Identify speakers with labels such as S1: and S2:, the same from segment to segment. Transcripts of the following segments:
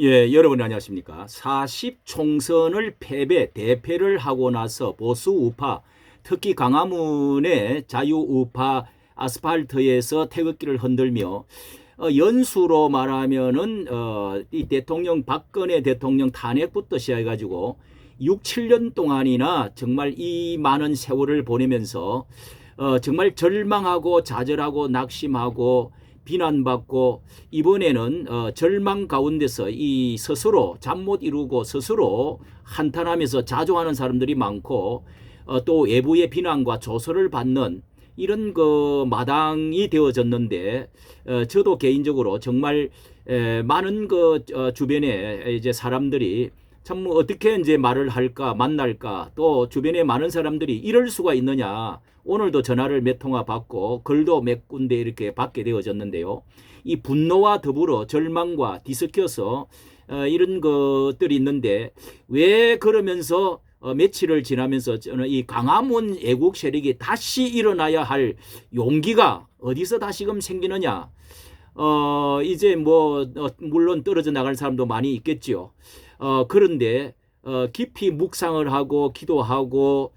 S1: 예, 여러분 안녕하십니까? 40 총선을 대패를 하고 나서 보수 우파, 특히 광화문의 자유 우파 아스팔트에서 태극기를 흔들며 연수로 말하면은 이 대통령 박근혜 대통령 탄핵부터 시작해가지고 6, 7년 동안이나 정말 이 많은 세월을 보내면서 정말 절망하고 좌절하고 낙심하고 비난받고 이번에는 절망 가운데서 이 스스로 잠 못 이루고 스스로 한탄하면서 자조하는 사람들이 많고 또 외부의 비난과 조소를 받는 이런 그 마당이 되어졌는데 저도 개인적으로 정말 많은 그 주변에 이제 사람들이 참 어떻게 이제 말을 할까 만날까 또 주변에 많은 사람들이 이럴 수가 있느냐. 오늘도 전화를 몇 통화 받고 글도 몇 군데 이렇게 받게 되어졌는데요. 이 분노와 더불어 절망과 뒤섞여서 이런 것들이 있는데 왜 그러면서 며칠을 지나면서 저는 이 광화문 애국 세력이 다시 일어나야 할 용기가 어디서 다시금 생기느냐. 이제 물론 떨어져 나갈 사람도 많이 있겠지요. 그런데 깊이 묵상을 하고 기도하고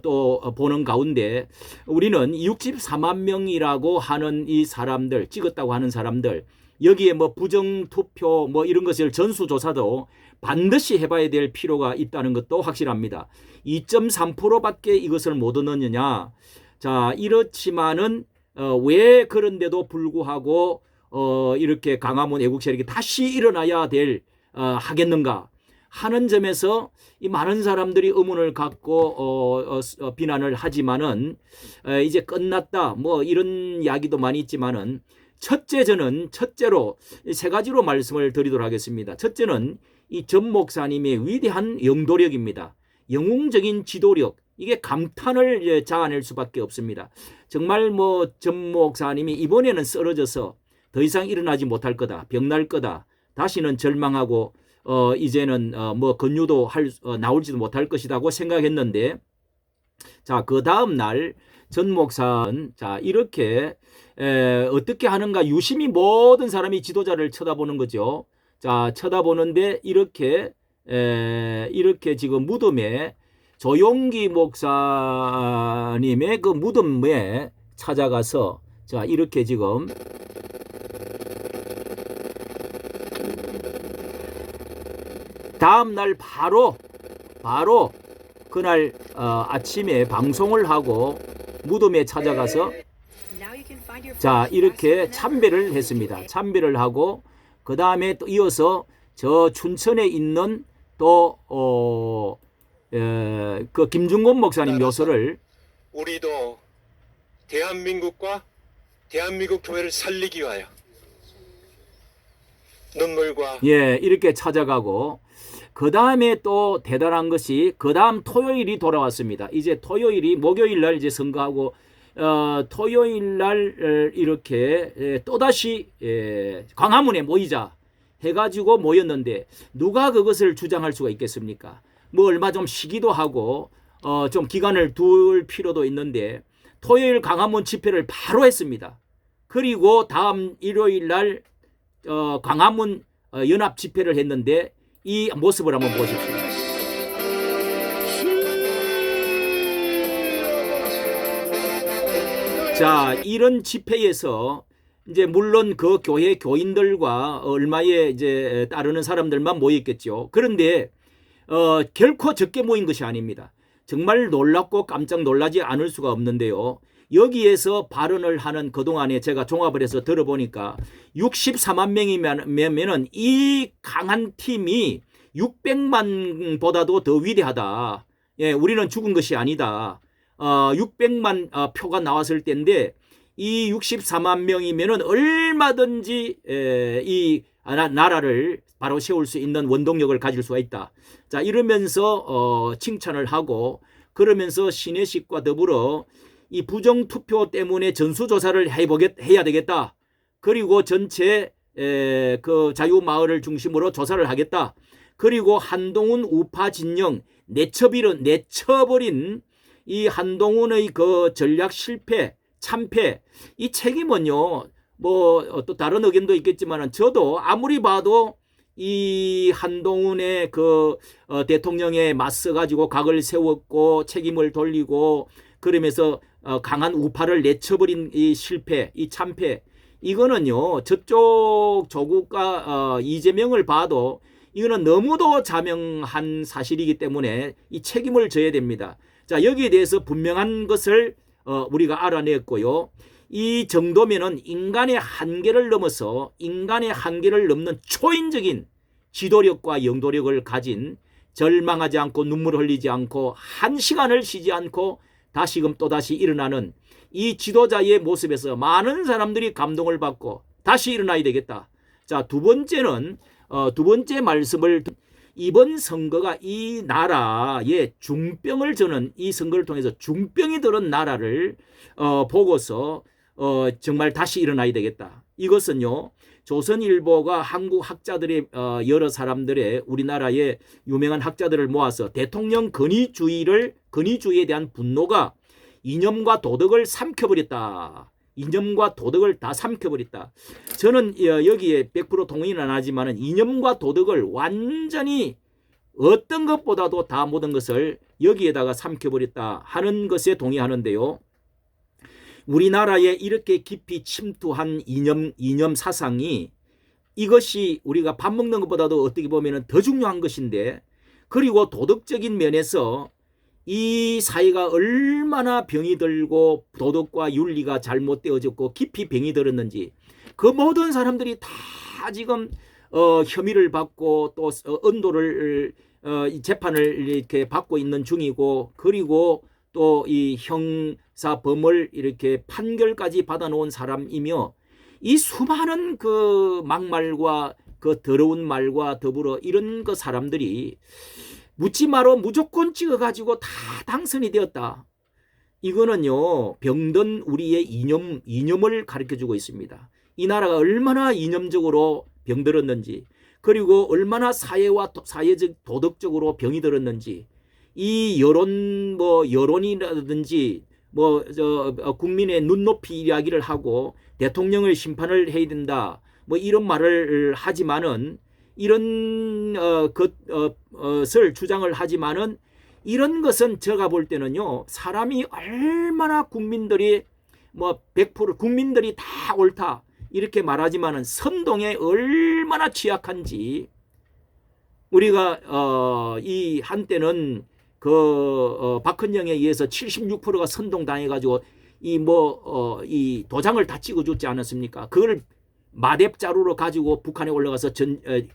S1: 또 보는 가운데 우리는 64만 명이라고 하는 이 사람들, 찍었다고 하는 사람들, 여기에 부정투표 이런 것을 전수조사도 반드시 해봐야 될 필요가 있다는 것도 확실합니다. 2.3%밖에 이것을 못 얻느냐. 자, 이렇지만은 왜 그런데도 불구하고 이렇게 광화문 애국 세력이 다시 일어나야 하겠는가 하는 점에서 이 많은 사람들이 의문을 갖고 비난을 하지만은 이제 끝났다 이런 이야기도 많이 있지만은 첫째로 세 가지로 말씀을 드리도록 하겠습니다. 첫째는 이 전 목사님의 위대한 영도력입니다. 영웅적인 지도력, 이게 감탄을 자아낼 수밖에 없습니다. 정말 전 목사님이 이번에는 쓰러져서 더 이상 일어나지 못할 거다, 병날 거다, 다시는 절망하고 이제는 건유도 나올지도 못할 것이라고 생각했는데, 자, 그 다음 날 전 목사는 자 이렇게 어떻게 하는가 유심히 모든 사람이 지도자를 쳐다보는 거죠. 자, 쳐다보는데 이렇게 지금 무덤에 조용기 목사님의 그 무덤에 찾아가서 자 이렇게 지금 다음 날 바로 그날 아침에 방송을 하고 무덤에 찾아가서 자 이렇게 참배를 했습니다. 참배를 하고 그 다음에 또 이어서 저 춘천에 있는 또 그 김중곤 목사님 묘소를
S2: 우리도 대한민국과 대한민국 교회를 살리기 위하여 눈물과
S1: 이렇게 찾아가고 그 다음에 또 대단한 것이 그 다음 토요일이 돌아왔습니다. 이제 토요일이 목요일 날 이제 선거하고 토요일 날 이렇게 또다시 광화문에 모이자 해가지고 모였는데 누가 그것을 주장할 수가 있겠습니까? 얼마 좀 쉬기도 하고 좀 기간을 둘 필요도 있는데 토요일 광화문 집회를 바로 했습니다. 그리고 다음 일요일 날 광화문 연합 집회를 했는데 이 모습을 한번 보십시오. 자, 이런 집회에서 이제 물론 그 교회 교인들과 얼마에 이제 따르는 사람들만 모였겠죠. 그런데 결코 적게 모인 것이 아닙니다. 정말 놀랍고 깜짝 놀라지 않을 수가 없는데요. 여기에서 발언을 하는 그동안에 제가 종합을 해서 들어보니까 64만 명이면은 이 강한 팀이 600만보다도 더 위대하다. 예, 우리는 죽은 것이 아니다. 600만 표가 나왔을 때인데 이 64만 명이면은 얼마든지 이 나라를 바로 세울 수 있는 원동력을 가질 수가 있다. 자, 이러면서 칭찬을 하고 그러면서 신혜식과 더불어 이 부정투표 때문에 전수조사를 해야 되겠다. 그리고 전체 그 자유마을을 중심으로 조사를 하겠다. 그리고 한동훈 우파 진영 내쳐버린 이 한동훈의 그 전략 실패, 참패, 이 책임은요, 또 다른 의견도 있겠지만 저도 아무리 봐도 이 한동훈의 대통령에 맞서 가지고 각을 세웠고 책임을 돌리고 그러면서 강한 우파를 내쳐버린 이 실패, 이 참패, 이거는요 저쪽 조국과 이재명을 봐도 이거는 너무도 자명한 사실이기 때문에 이 책임을 져야 됩니다. 자, 여기에 대해서 분명한 것을 우리가 알아냈고요. 이 정도면은 인간의 한계를 넘어서 인간의 한계를 넘는 초인적인 지도력과 영도력을 가진, 절망하지 않고 눈물 흘리지 않고 한 시간을 쉬지 않고 다시금 또다시 일어나는 이 지도자의 모습에서 많은 사람들이 감동을 받고 다시 일어나야 되겠다. 자, 두 번째는 두 번째 말씀을, 이번 선거가 이 나라에 중병을 저는, 이 선거를 통해서 중병이 들은 나라를 보고서 정말 다시 일어나야 되겠다. 이것은요 조선일보가 한국 학자들의 여러 사람들의, 우리나라의 유명한 학자들을 모아서 대통령 건의주의에 대한 분노가 이념과 도덕을 삼켜버렸다. 이념과 도덕을 다 삼켜버렸다. 저는 여기에 100% 동의는 안 하지만 이념과 도덕을 완전히 어떤 것보다도 다 모든 것을 여기에다가 삼켜버렸다 하는 것에 동의하는데요. 우리나라에 이렇게 깊이 침투한 이념 사상이, 이것이 우리가 밥 먹는 것보다도 어떻게 보면 더 중요한 것인데, 그리고 도덕적인 면에서 이 사회가 얼마나 병이 들고 도덕과 윤리가 잘못되어졌고 깊이 병이 들었는지, 그 모든 사람들이 다 지금 혐의를 받고 또 언도를 재판을 이렇게 받고 있는 중이고, 그리고 또 이 형사범을 이렇게 판결까지 받아놓은 사람이며, 이 수많은 그 막말과 그 더러운 말과 더불어 이런 그 사람들이 묻지 마로 무조건 찍어가지고 다 당선이 되었다. 이거는요 병든 우리의 이념을 가르쳐주고 있습니다. 이 나라가 얼마나 이념적으로 병들었는지, 그리고 얼마나 사회적 도덕적으로 병이 들었는지, 이 여론이라든지 국민의 눈높이 이야기를 하고 대통령을 심판을 해야 된다, 이런 말을 하지만은, 이런 것을 주장을 하지만은, 이런 것은 제가 볼 때는요 사람이 얼마나 국민들이 100% 국민들이 다 옳다 이렇게 말하지만은 선동에 얼마나 취약한지, 우리가 이 한때는 박헌영에 의해서 76%가 선동당해가지고 이 도장을 다 찍어줬지 않았습니까? 그걸 마뎁자루로 가지고 북한에 올라가서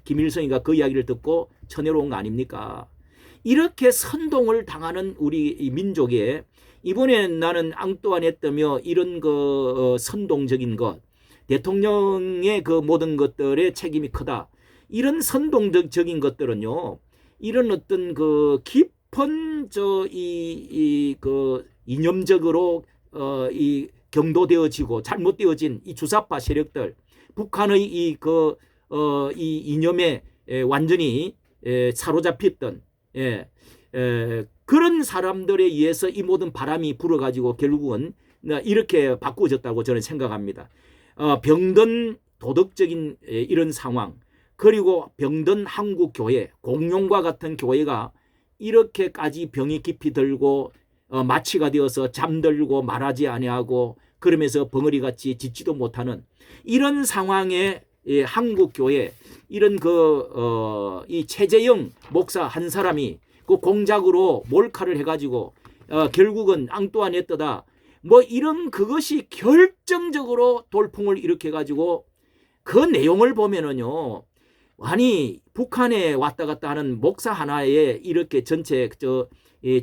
S1: 김일성이가 그 이야기를 듣고 쳐내러 온 거 아닙니까? 이렇게 선동을 당하는 우리 민족에 이번에 나는 앙뚜아네뜨며 이런 선동적인 것, 대통령의 그 모든 것들의 책임이 크다. 이런 선동적인 것들은요, 이런 어떤 깊은 이념적으로 이 경도되어지고 잘못되어진 이 주사파 세력들, 북한의 이 이념에 완전히 사로잡혔던 그런 사람들에 의해서 이 모든 바람이 불어가지고 결국은 이렇게 바꾸어졌다고 저는 생각합니다. 병든 도덕적인 이런 상황, 그리고 병든 한국 교회, 공룡과 같은 교회가 이렇게까지 병이 깊이 들고 마취가 되어서 잠들고 말하지 아니하고 그러면서 벙어리같이 짖지도 못하는 이런 상황에 한국 교회, 이런 이 최재형 목사 한 사람이 그 공작으로 몰카를 해가지고 결국은 앙뚜아네뜨다 이런 그것이 결정적으로 돌풍을 일으켜가지고 그 내용을 보면은요, 아니 북한에 왔다 갔다 하는 목사 하나에 이렇게 전체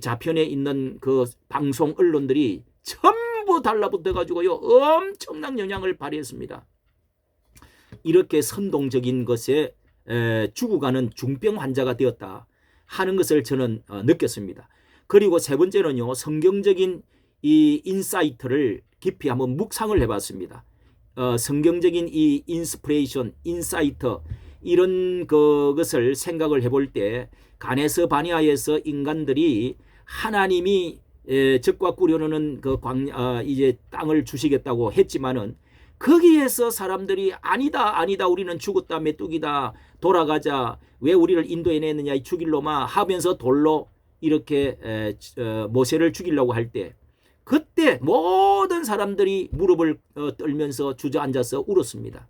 S1: 자편에 있는 그 방송 언론들이 전부 달라붙어가지고요 엄청난 영향을 발휘했습니다. 이렇게 선동적인 것에 죽어가는 중병 환자가 되었다 하는 것을 저는 느꼈습니다. 그리고 세 번째는요, 성경적인 이 인사이트를 깊이 한번 묵상을 해봤습니다. 성경적인 이 인스피레이션, 인사이트, 이런 것을 생각을 해볼 때, 가네스 바니아에서 인간들이 하나님이 적과 꾸려놓는 이제 땅을 주시겠다고 했지만은 거기에서 사람들이 아니다 아니다 우리는 죽었다 메뚜기다 돌아가자 왜 우리를 인도에 내느냐 죽일 놈아 하면서 돌로 이렇게 모세를 죽이려고 할 때 그때 모든 사람들이 무릎을 떨면서 주저앉아서 울었습니다.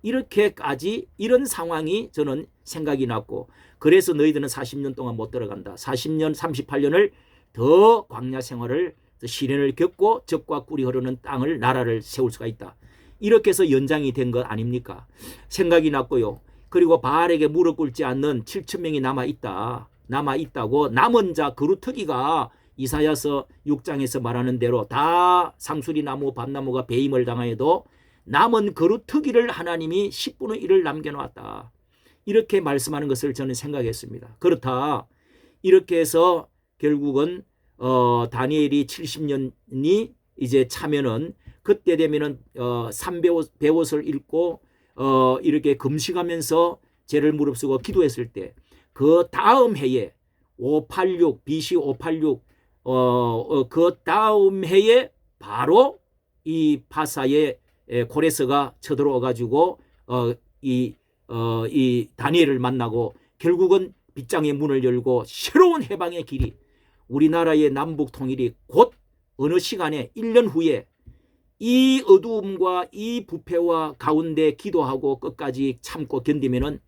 S1: 이렇게까지 이런 상황이 저는 생각이 났고 그래서 너희들은 40년 동안 못 들어간다. 40년 38년을 더 광야 생활을 시련을 겪고 적과 꿀이 흐르는 땅을 나라를 세울 수가 있다. 이렇게 해서 연장이 된 것 아닙니까? 생각이 났고요. 그리고 바알에게 무릎 꿇지 않는 7,000명이 남아있다고 남은 자 그루터기가 이사야서 6장에서 말하는 대로 다 상수리 나무 밭나무가 배임을 당하여도 남은 그루터기를 하나님이 10분의 1을 남겨놓았다. 이렇게 말씀하는 것을 저는 생각했습니다. 그렇다. 이렇게 해서 결국은 다니엘이 70년이 이제 차면은 그때 되면은 삼배옷을 입고 이렇게 금식하면서 죄를 무릅쓰고 기도했을 때 그 다음 해에 586 BC 586 그 다음 해에 바로 이 바사의 고레스가 쳐들어와 가지고 이 다니엘을 만나고 결국은 빗장의 문을 열고 새로운 해방의 길이 우리나라의 남북 통일이 곧 어느 시간에 1년 후에 이 어두움과 이 부패와 가운데 기도하고 끝까지 참고 견디면은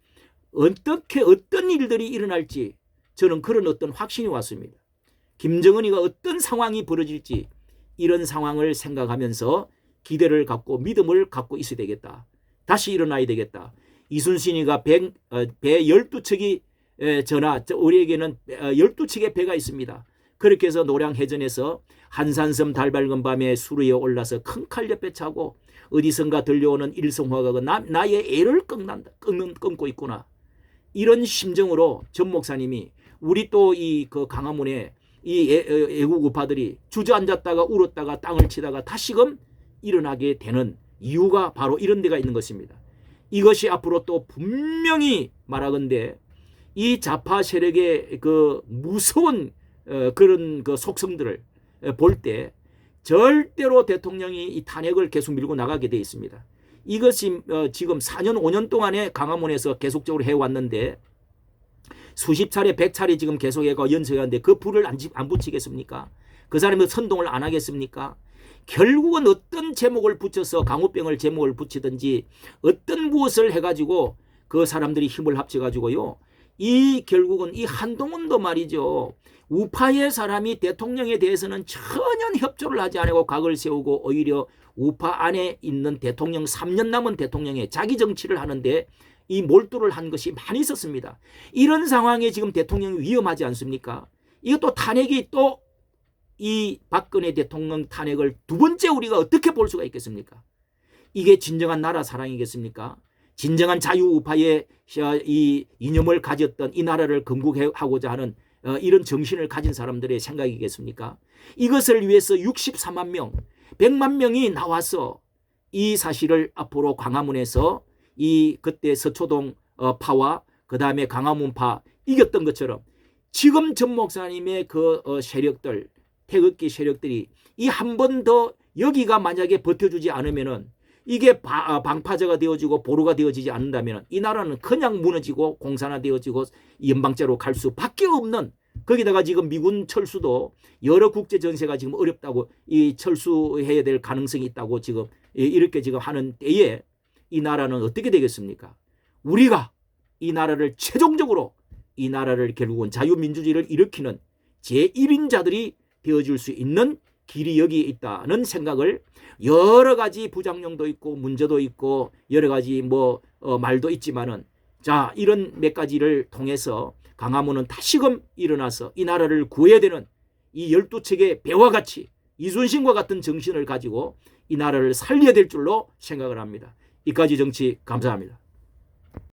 S1: 어떻게 어떤 일들이 일어날지 저는 그런 어떤 확신이 왔습니다. 김정은이가 어떤 상황이 벌어질지 이런 상황을 생각하면서 기대를 갖고 믿음을 갖고 있어야 되겠다. 다시 일어나야 되겠다. 이순신이가 배 12척이 우리에게는 12척의 배가 있습니다. 그렇게 해서 노량해전에서 한산섬 달 밝은 밤에 수루에 올라서 큰 칼 옆에 차고 어디선가 들려오는 일성화가 나의 애를 끊고 있구나. 이런 심정으로 전 목사님이 우리 또 이 그 강화문에 이 애국 우파들이 주저앉았다가 울었다가 땅을 치다가 다시금 일어나게 되는 이유가 바로 이런 데가 있는 것입니다. 이것이 앞으로 또 분명히 말하건대 이 좌파 세력의 그 무서운 그런 그 속성들을 볼 때 절대로 대통령이 이 탄핵을 계속 밀고 나가게 돼 있습니다. 이것이 지금 4년 5년 동안에 강화문에서 계속적으로 해왔는데 수십 차례 100차례 지금 계속해가 연설하는데 그 불을 안 붙이겠습니까? 그 사람이 선동을 안 하겠습니까? 결국은 어떤 제목을 붙여서 강우병을 제목을 붙이든지 어떤 무엇을 해가지고 그 사람들이 힘을 합쳐가지고요. 이 결국은 이 한동훈도 말이죠. 우파의 사람이 대통령에 대해서는 전혀 협조를 하지 않고 각을 세우고 오히려 우파 안에 있는 대통령 3년 남은 대통령에 자기 정치를 하는데 이 몰두를 한 것이 많이 있었습니다. 이런 상황에 지금 대통령이 위험하지 않습니까? 이것도 탄핵이 또 이 박근혜 대통령 탄핵을 두 번째 우리가 어떻게 볼 수가 있겠습니까? 이게 진정한 나라 사랑이겠습니까? 진정한 자유우파의 이 이념을 가졌던 이 나라를 건국하고자 하는 이런 정신을 가진 사람들의 생각이겠습니까? 이것을 위해서 64만 명, 100만 명이 나와서 이 사실을 앞으로 광화문에서 이 그때 서초동 파와 그 다음에 광화문파 이겼던 것처럼 지금 전 목사님의 그 세력들 태극기 세력들이 이 한 번 더 여기가 만약에 버텨주지 않으면은 이게 방파제가 되어지고 보루가 되어지지 않는다면 이 나라는 그냥 무너지고 공산화되어지고 연방제로 갈 수밖에 없는 거기다가 지금 미군 철수도 여러 국제 전세가 지금 어렵다고 이 철수해야 될 가능성이 있다고 지금 이렇게 지금 하는 때에 이 나라는 어떻게 되겠습니까? 우리가 이 나라를 최종적으로 이 나라를 결국은 자유민주주의를 일으키는 제1인자들이 되어줄 수 있는 길이 여기에 있다는 생각을 여러 가지 부작용도 있고 문제도 있고 여러 가지 말도 있지만은 자 이런 몇 가지를 통해서 강화문은 다시금 일어나서 이 나라를 구해야 되는 이 12척의 배와 같이 이순신과 같은 정신을 가지고 이 나라를 살려야 될 줄로 생각을 합니다. 이까지 정치 감사합니다.